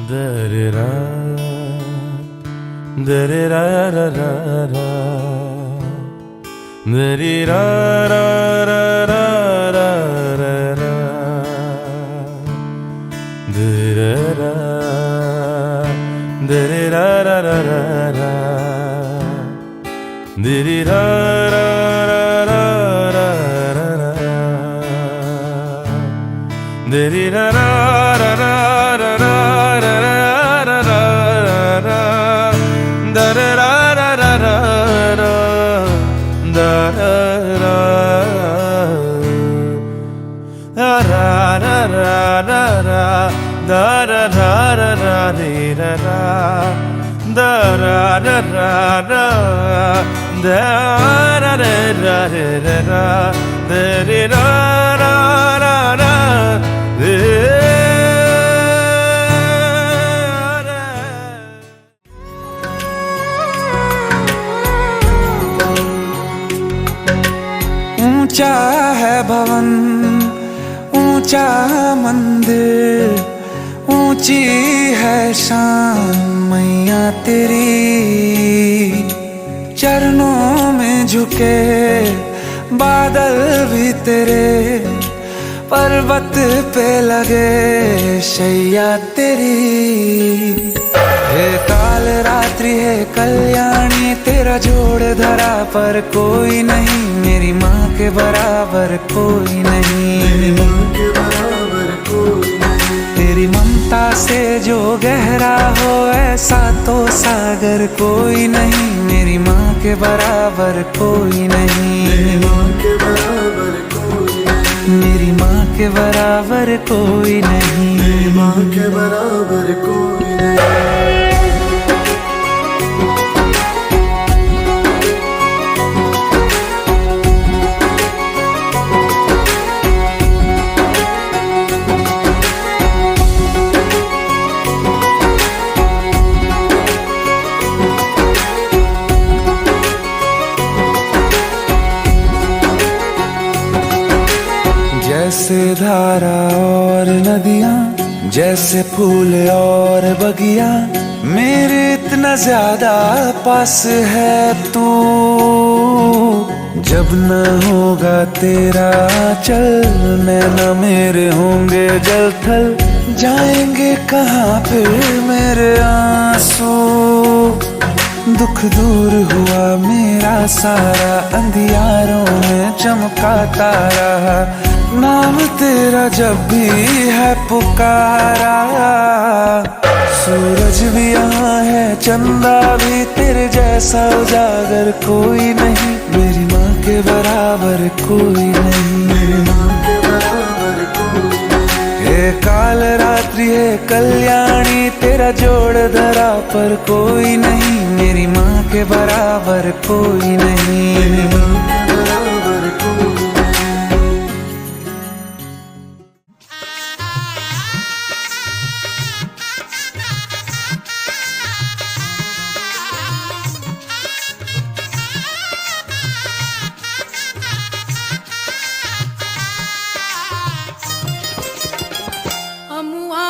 Da-da-da, da-da-da-da-da-da, da-da-da-da-da-da-da, da-da-da, da-da-da-da-da-da, ऊंचा है भवन, ऊंचा मंदिर, ऊंची है शान मैया तेरी। चरणों में झुके बादल भी तेरे, पर्वत पे लगे शैया तेरी। हे काल रात्रि है कल्याणी, तेरा जोड़ धरा पर कोई नहीं, मेरी माँ के बराबर कोई नहीं, मेरी माँ के बराबर कोई नहीं। तेरी ममता से जो गहरा हो ऐसा तो सागर कोई नहीं, मेरी माँ के बराबर कोई नहीं, मेरी माँ के बराबर कोई नहीं, मेरी माँ के बराबर कोई नहीं, मेरी माँ के बराबर कोई नहीं। जैसे धारा और नदियाँ, जैसे फूल और बगिया, मेरे इतना ज्यादा पास है तू। जब न होगा तेरा चल, नैना मेरे होंगे जल थल, जाएंगे कहाँ फिर मेरे आंसू। दुख दूर हुआ मेरा सारा, अंधियारों में चमका तारा, नाम तेरा जब भी है पुकारा। सूरज भी यहाँ है, चंदा भी, तेरे जैसा उजागर कोई नहीं, मेरी माँ के बराबर कोई नहीं, मेरी माँ के बराबर कोई नहीं। हे काल रात्रि है कल्याणी, तेरा जोड़ धरा पर कोई नहीं, मेरी माँ के बराबर कोई नहीं, मेरी माँ के बराबर कोई नहीं। अमुआ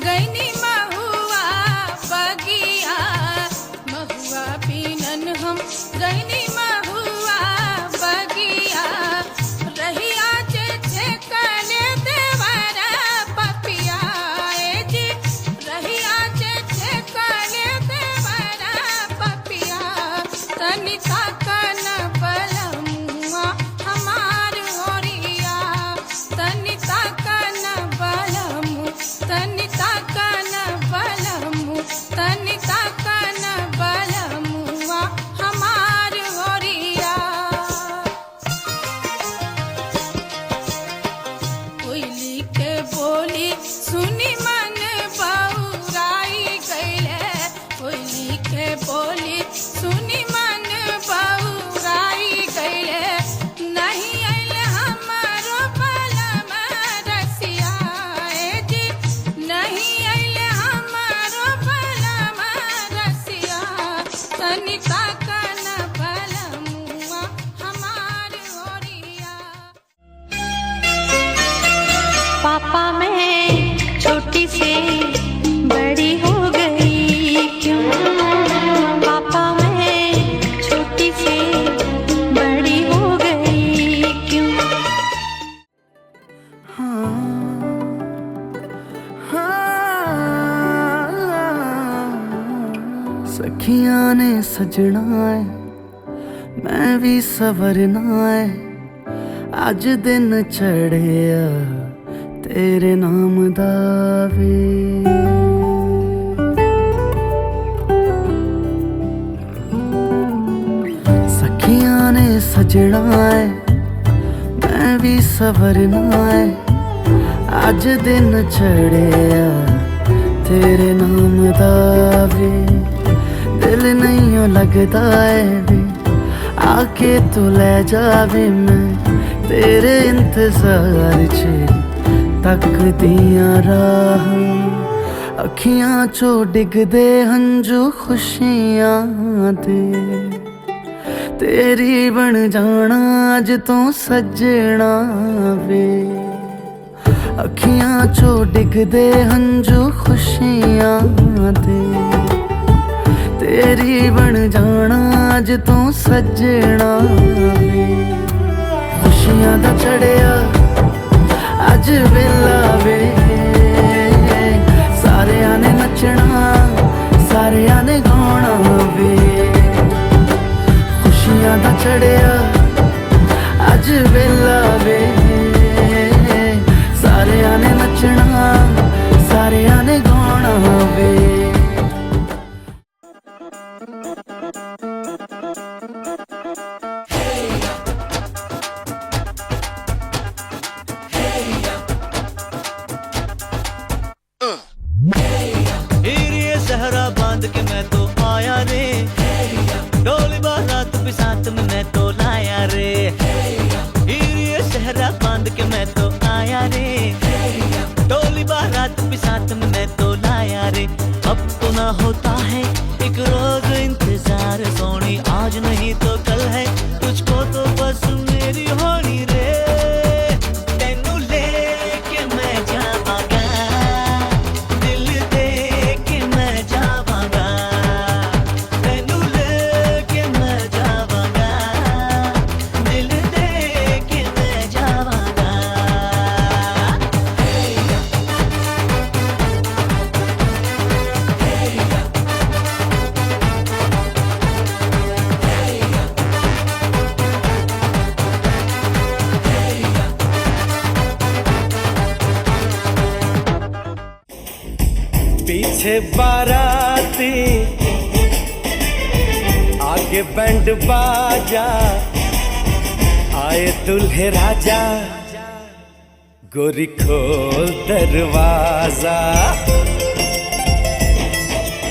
गईनी महुआ बगिया, महुआ पीनन हम गईनी महुआ बगिया, रहिया छे कले देवरा पपिया ए जी, रहिया छे कले देवरा पपिया, तनिका कन बलमुआ हमार होरिया, तनिका कन बलमु, तनिका कन बलमु, तनिका कन बलमुआ हमार होरिया। कोयली के बोली सुनी मन बौराई गईले, कोयली के बोली सुनी मन बौराई गईले, नहीं आइले हमारो बलम रसिया ए जी, नहीं आइले हमारो बलम रसिया, तनिका कन बलमुआ हमार होरिया। पापा मैं छोटी से बड़ी हो गई क्यों, पापा मैं छोटी से बड़ी हो गई क्यों। सखियां ने सजना है, मैं भी सवरना है, अज दिन चढ़िया तेरे नाम दा वे। सखियां ने सजना है, मैं भी सवरना है, अज दिन चढ़िया तेरे नाम दा वे। दिल नहीं लगता है वे, आके तू ले जावे, मैं तेरे इंतजार च तक दिया राह, अखियां चो डिगदे हंजू खुशियां दे, तेरी बन जाना अज तो सजना वे। अखियां चो डिगदे हंजू खुशियां दे, तेरी बन जाना अज तो सजना वे। खुशियां दा चढ़िया अज वेला वे, सारियां ने नचना सारियां ने गाना वे। खुशियां दा चढ़िया अज वेला वे, सारियां ने नचना सारियां ने गाना वे। सहरा बांध के मैं तो आया रे, डोली बारात भी साथ में मैं तो लाया रे। ये सहरा बांध के मैं तो आया रे, डोली बारात भी साथ में मैं तो लाया रे। अब तो ना होता है एक रोज इंतजार सोनी, आज नहीं तो कल है, तुझको तो बस मेरी होनी रे। तेनू लेके मैं जावांगा, दिल दे के मैं जावांगा, तेनू लेके मैं जावांगा, दिल दे के मैं जावांगा। पीछे बाराती आगे बैंड बाजा, आए दुल्हे राजा गोरी खोल दरवाजा।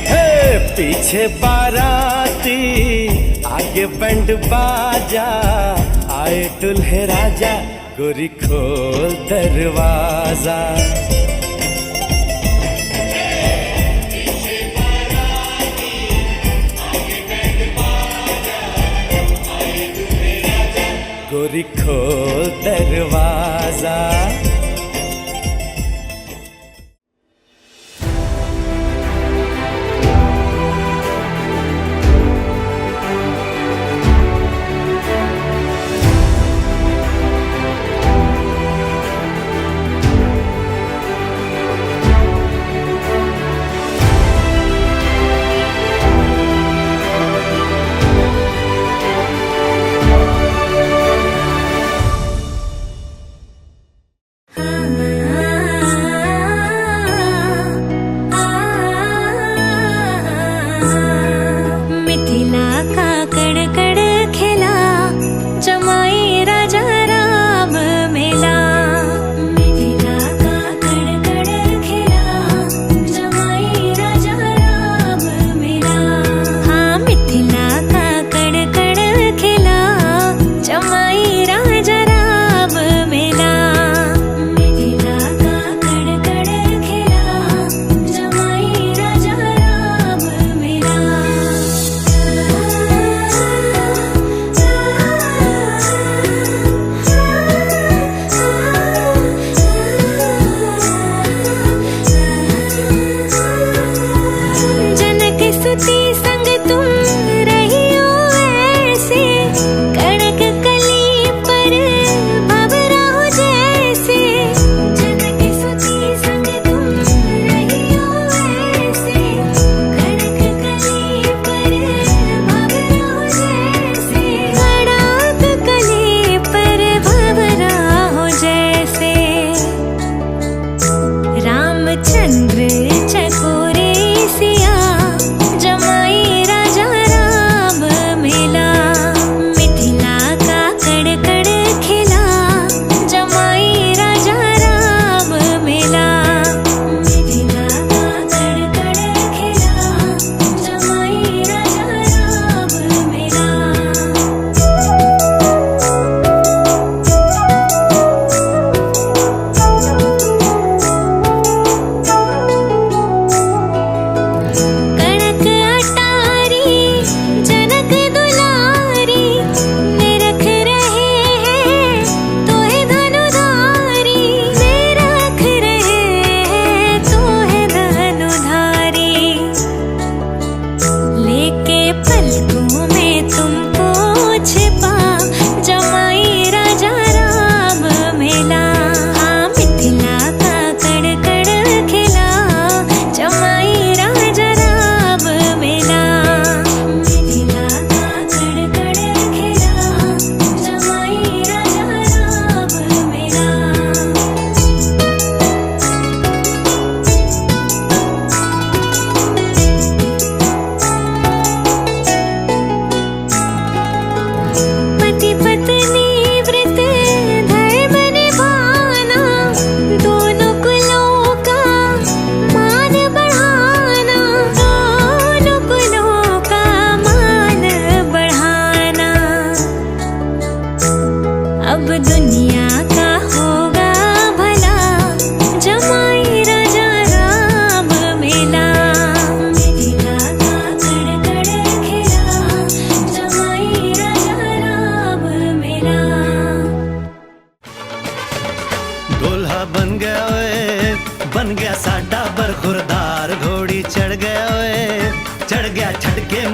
हे पीछे बाराती आगे बैंड बाजा, आए दुल्हे राजा गोरी खोल दरवाजा। गोरी खोल दरवाजा।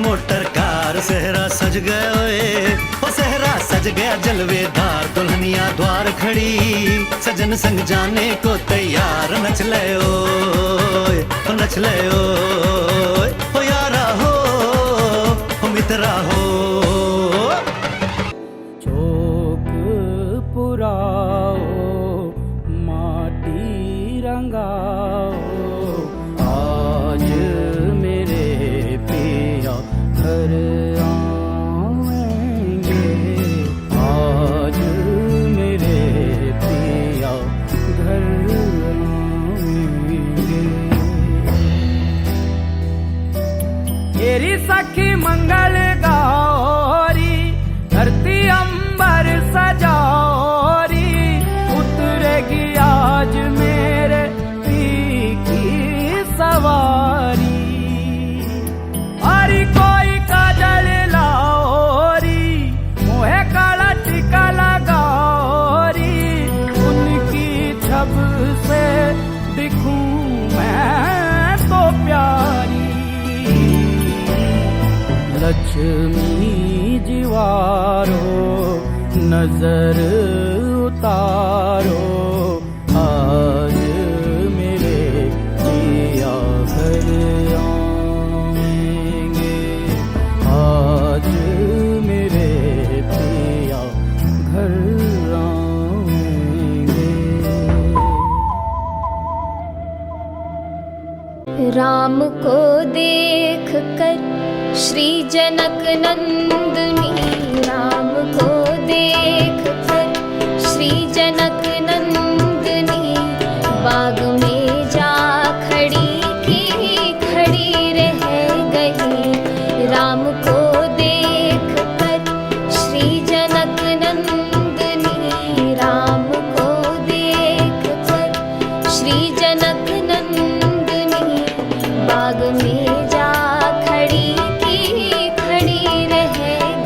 मोटर कार सेहरा सज गया ओए ओ सेहरा सज गया जलवेदार दुल्हनिया द्वार खड़ी सजन संग जाने को तैयार नच ले ओए ओ नच ले ओए ओ यारा हो ओ मित्रा हो चौक पुराओ माटी रंगाओ आज मेरे पिया घर आएंगे आज मेरे पिया घर आएंगे तेरी सखी मंगल गौरी धरती अंबर सजाओरी उतरेगी आज मेरे पी की सवारी हरी कोई काजल लाओरी मोहे काला टीका लगाओरी उनकी छब से दिखूं मैं तो प्यारी लक्ष्मी जीवारो नजर उतारो आज मेरे जिया घर आएंगे आज मेरे पिया घर आएंगे राम को देख कर श्री जनक नंदनी राम को देख कर श्री जनक नंदनी बाग में जा खड़ी की खड़ी रह गई राम को देख कर श्री जनक नंदनी राम को देख कर श्री जनक नंदनी बाग में जा खड़ी की खड़ी रह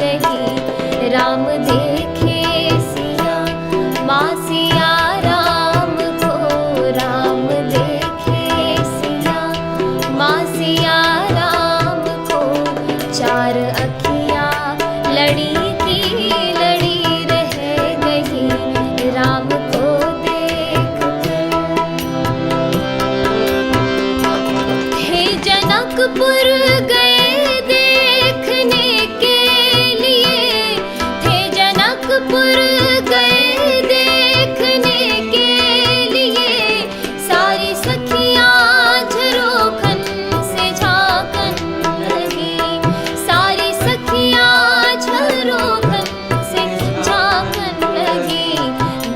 गई राम देखे सिया माँ सिया राम को राम देखे सिया माँ सिया राम को चार अखियाँ लड़ी की लड़ी रह गई राम को देख हे जनकपुर गए देखने के लिए थे जनकपुर गए देखने के लिए सारी सखियाँ झरोखन से झांकन लगी सारी सखियाँ झरोखन से झांकन लगी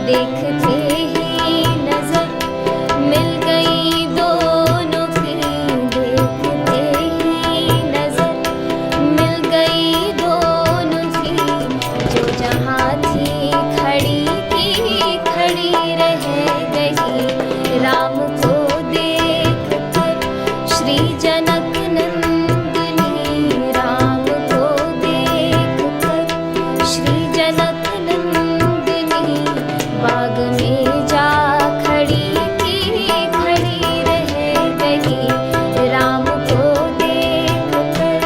देखते ही नजर मिल गई दोनों की देखते ही नजर मिल गई दोनों की जो जहाँ थी खड़ी की खड़ी रह गई राम को देख कर श्री जनक नंदनी राम को देख कर श्री जनक नंदनी बाग में जा खड़ी की खड़ी रह गई राम को देख कर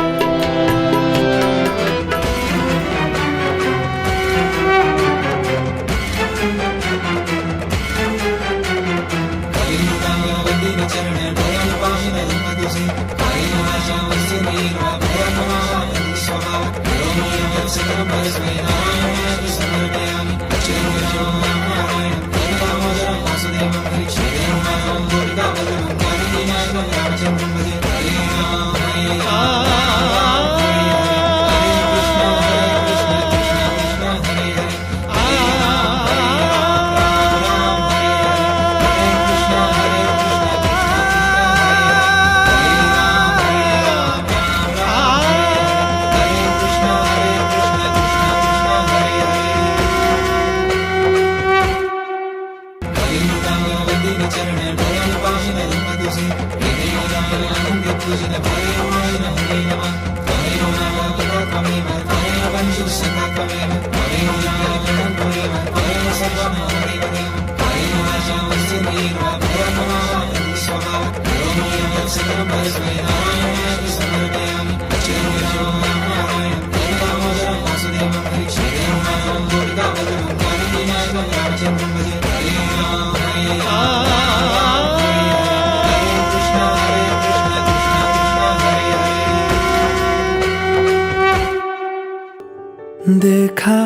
देखा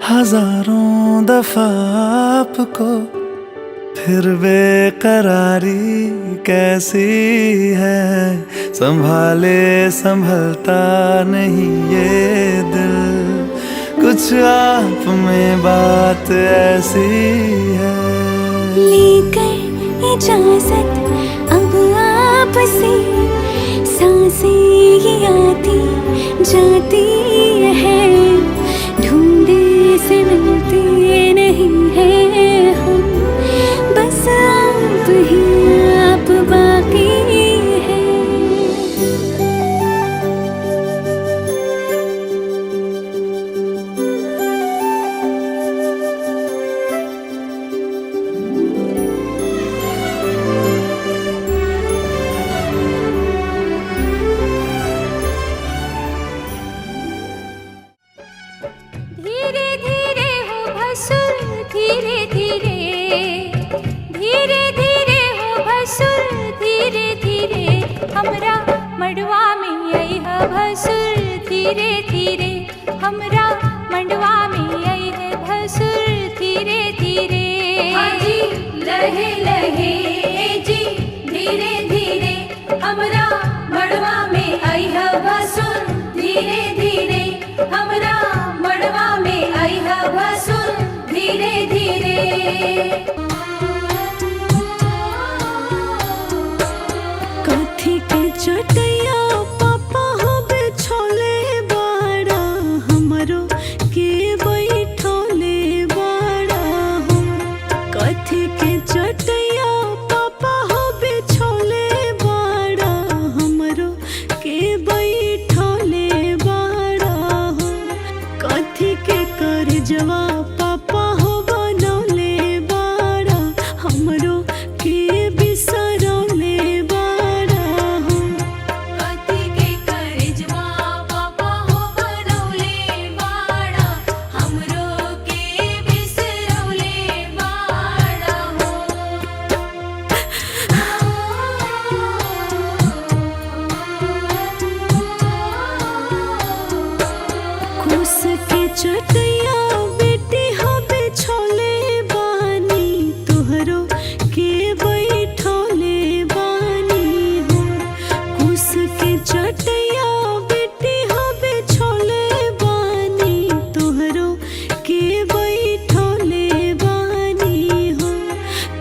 हजारों दफा आपको, फिर बेकरारी कैसी है, संभाले संभलता नहीं ये दिल, कुछ आप में बात ऐसी है। लेकर इजाजत अब आपसे, सांसें ये आती जाती है, ढूंढे से मिलते नहीं है हम, बस आप ही आप बाकी है। धीरे धीरे हो भसुर, धीरे धीरे, धीरे धीरे हो भसुर, धीरे धीरे, हमरा मड़वा में आई है भसुर, धीरे धीरे, हमरा मड़वा में आई है भसुर, धीरे धीरे। हाजी लहे लहे जी, धीरे धीरे, हमरा मड़वा में आई है भसुर, धीरे धीरे, हमरा मड़वा में आई है भसुर, धीरे धीरे। कथी के चटैया पापा हो बिछोले बाड़ा, हमरो के बैठोले बाड़ा हो। कथी के चटैया पापा हो बिछोले बाड़ा, हमरो के बैठोले बाड़ा हो। कथी के करजवा पापा हो बनौले बाड़ा, हमरो के बिसरौले बाड़ा हो। कथी के करजवा पापा हो बनौले बाड़ा, हमरो के बिसरौले बाड़ा हो। कुस के चटैया बेटी हो बिछोले बानी, तोहरो के बैठोले बानी हो। कुस के चटैया बेटी हो बिछोले बानी, तोहरो के बैठोले बानी हो।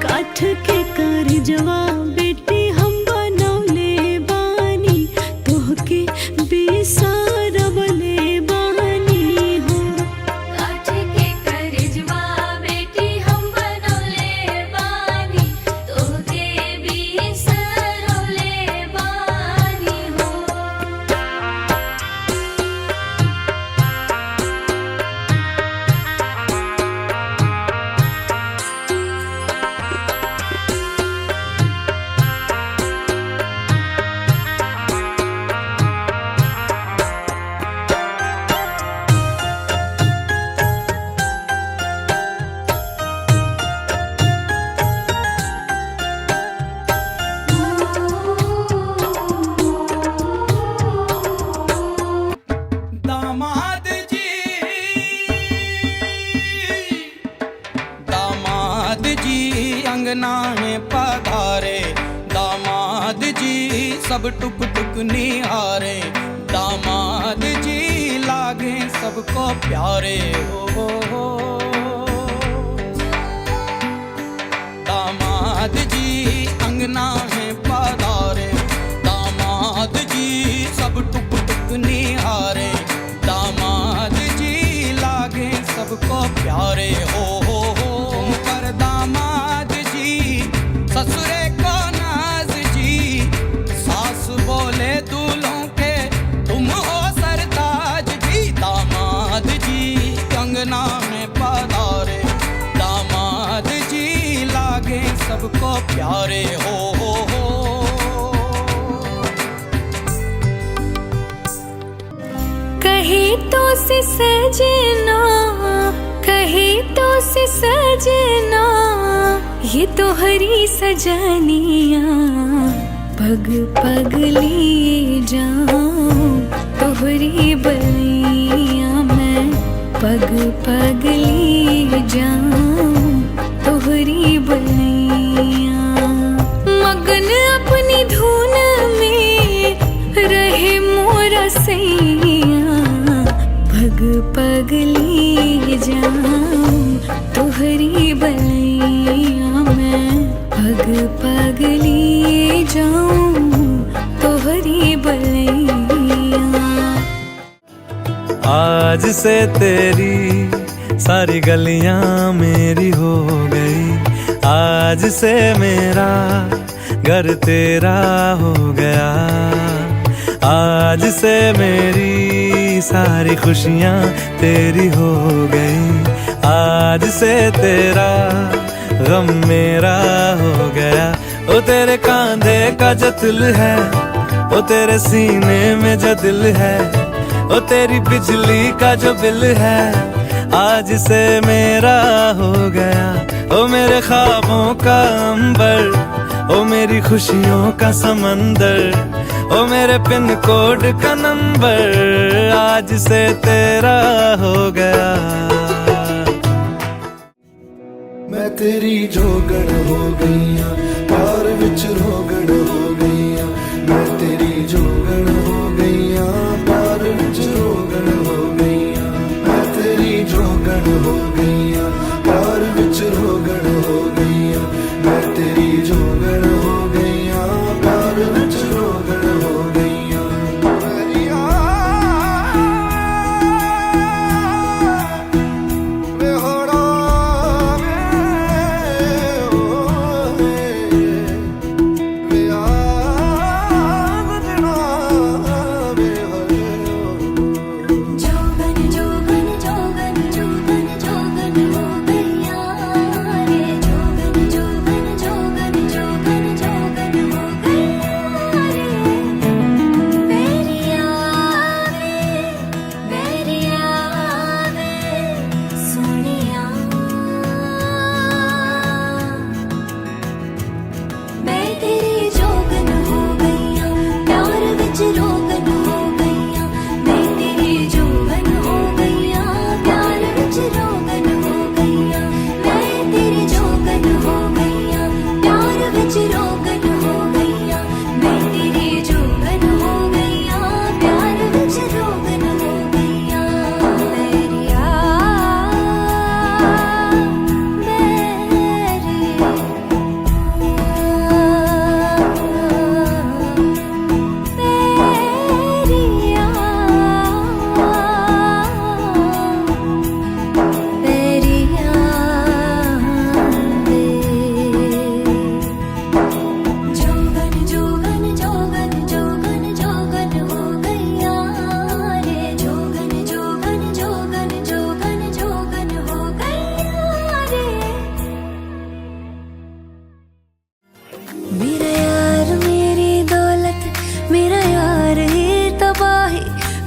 काठ के करजवा बेटी हम बनौले बानी, तोहके बिसरवले बानी हो। काठ के करजवा बेटी हम बनौले बानी, तोहके बिसरवले बानी हो। दामाद जी, दामाद जी अंगना में पधारे, दामाद जी सब टुक टुक निहारे, दामाद जी लागे सबको प्यारे हो। दामाद जी अंगना में पधारे, दामाद जी सब टुक टुक निहारे, दामाद जी लागे सबको प्यारे हो। पर दामाद जी ससुरे को नाज जी, सास बोले दूल्हों के तुम हो सरताज जी। दामाद जी अंगना में पधारे, दामाद जी लागे सबको प्यारे हो। कहे तो से सजना, कहे तो से सजना, ये तो हरी सजनिया, पग पग लिए जाऊं तोहरी बलिया मैं, पगली जाऊं तोहरी बलैया मगन अपनी धुन में रहे मोरा सैया पग पगली जाऊं तोहरी बलैया मैं पग पगली जाऊं तोहरी बलैया। आज से तेरी सारी गलियां मेरी हो गई, आज से मेरा घर तेरा हो गया, आज से मेरी सारी खुशियां तेरी हो गई, आज से तेरा गम मेरा हो गया। ओ तेरे कांधे का जो दिल है, ओ तेरे सीने में जो दिल है, ओ तेरी बिजली का जो बिल है, आज से मेरा हो गया। ओ मेरे ख्वाबों का अंबर, ओ मेरी खुशियों का समंदर, ओ मेरे पिन कोड का नंबर, आज से तेरा हो गया। मैं तेरी जोगण हो गईया, प्यार विच रोगण हो गईया, मैं तेरी जोगण हो गईया, प्यार विच रोगण हो गईया, मैं तेरी जोगण हो गईया, प्यार विच रोगण हो गईया, मैं तेरी जोगण हो गईया, प्यार विच रोगण हो गईया।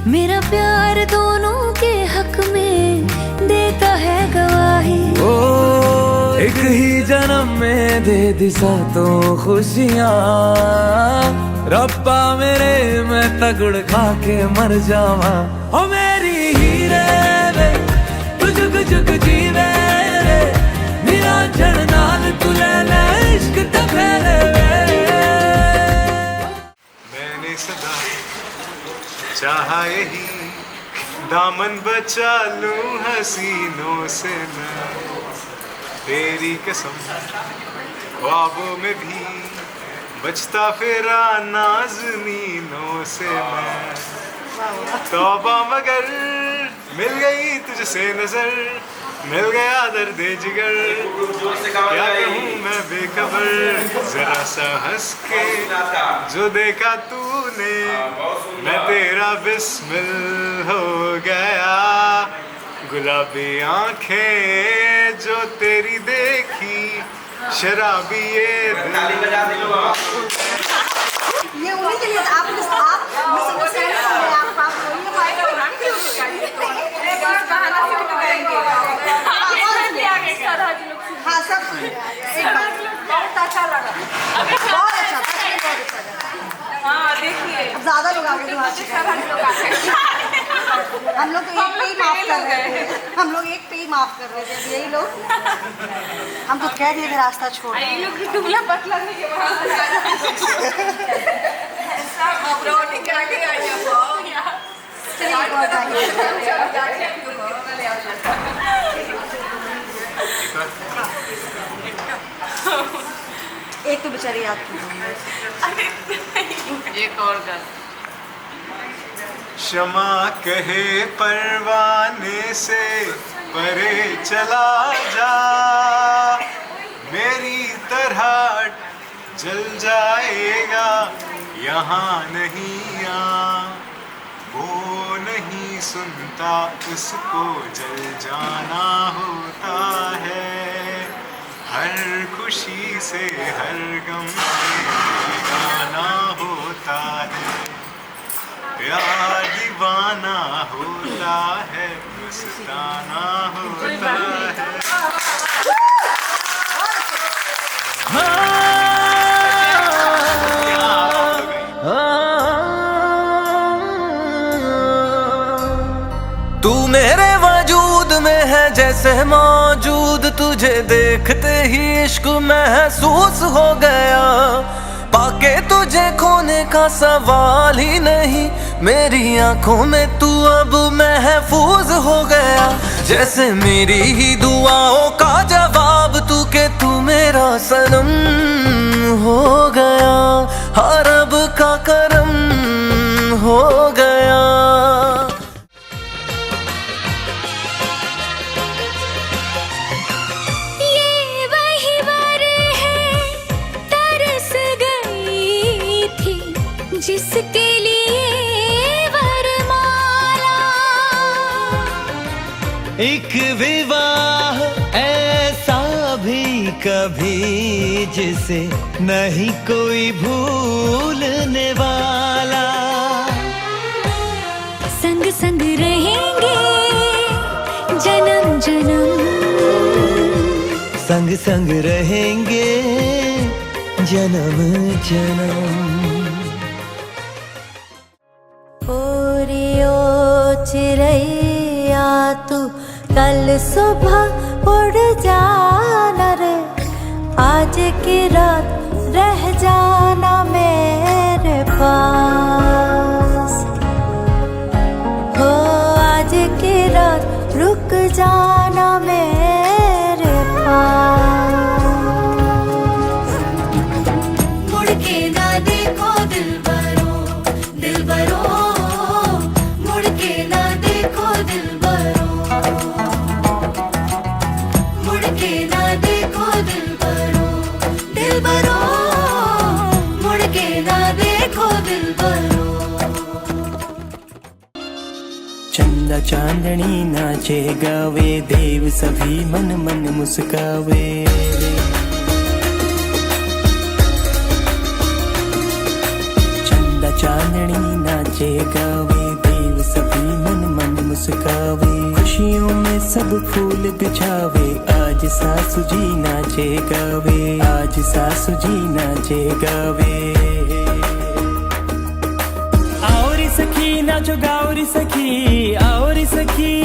मेरा प्यार दोनों के हक में देता है गवाही। ओ एक ही जन्म में दे दी सातों खुशियाँ, रब्बा मेरे मैं तगड़ खा के मर जावा। ओ मेरी हीरे वे तू जुग जुग जीवे रे, निरांजन नाल तू ले ले इश्क तफेरे वे। मैंने सदा चाहा यही दामन बचा लूं हसीनों से मैं, तेरी कसम ख्वाबों में भी बचता फिरा नाज़नीनों से मैं। तौबा मगर मिल गई तुझसे नजर, मिल गया दर्द जिगर, क्या कहूँ मैं बेखबर, जरा सा हंस के जो देखा तूने, मैं तेरा बिस्मिल हो गया। गुलाबी आंखें जो तेरी देखी, शराबी ये दिल। ये उन्हीं के लिए आप हाँ सब बहुत अच्छा लगा, बहुत अच्छा, बहुत अच्छा। हाँ देखिए अब ज्यादा लोग आगे हम लोग तो एक पे ही माफ कर रहे थे, हम लोग एक पे ही माफ कर रहे थे, अब यही लोग हम तो कह दिए थे रास्ता छोड़। दुबला पतला नहीं एक तो बेचारी याद की एक और कर। क्षमा कहे परवाने से परे चला जा, मेरी तरह जल जाएगा यहाँ नहीं आ। वो नहीं सुनता उसको जल जाना होता है, हर खुशी से हर गम से गाना होता है। प्यार दीवाना होता है, मस्ताना होता है। तू मेरे वजूद में है जैसे मौजूद, तुझे देखते ही इश्क महसूस हो गया। पाके तुझे खोने का सवाल ही नहीं, मेरी आंखों में तू अब महफूज हो गया। जैसे मेरी ही दुआओं का जवाब तू के तू मेरा सनम हो गया, हर रब का करम हो गया। जिसके लिए वरमाला, एक विवाह ऐसा भी कभी जिसे नहीं कोई भूलने वाला। संग संग रहेंगे जन्म जन्म, संग संग रहेंगे जन्म जन्म। चिड़ैया तू कल सुबह उड़ जाना रे, आज की रात रह जाना मेरे पास। हो आज की रात रुक जाना मेरे पास। मुड़ के ना देखो दिलबरो दिलबरो, चंदा चांदनी नाचे गावे, देव सभी मन मन मुस्कावे। चंदा चांदनी नाचे गावे, देव सभी मन मन मुस्कावे। खुशियों में सब फूल बिछावे, आज सासू जी नाचे गावे, आज सासू जी नाचे गावे। आओरी सखी नाचो गाओरी सखी, आओरी सखी,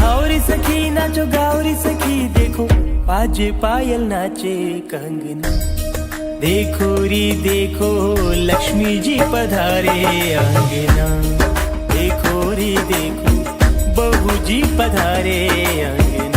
आओरी सखी नाचो गाओरी सखी। देखो बाजे पायल नाचे कंगना, देखो री देखो लक्ष्मी जी पधारे अंगना। देखो री देखो बहू जी पधारे अंगना।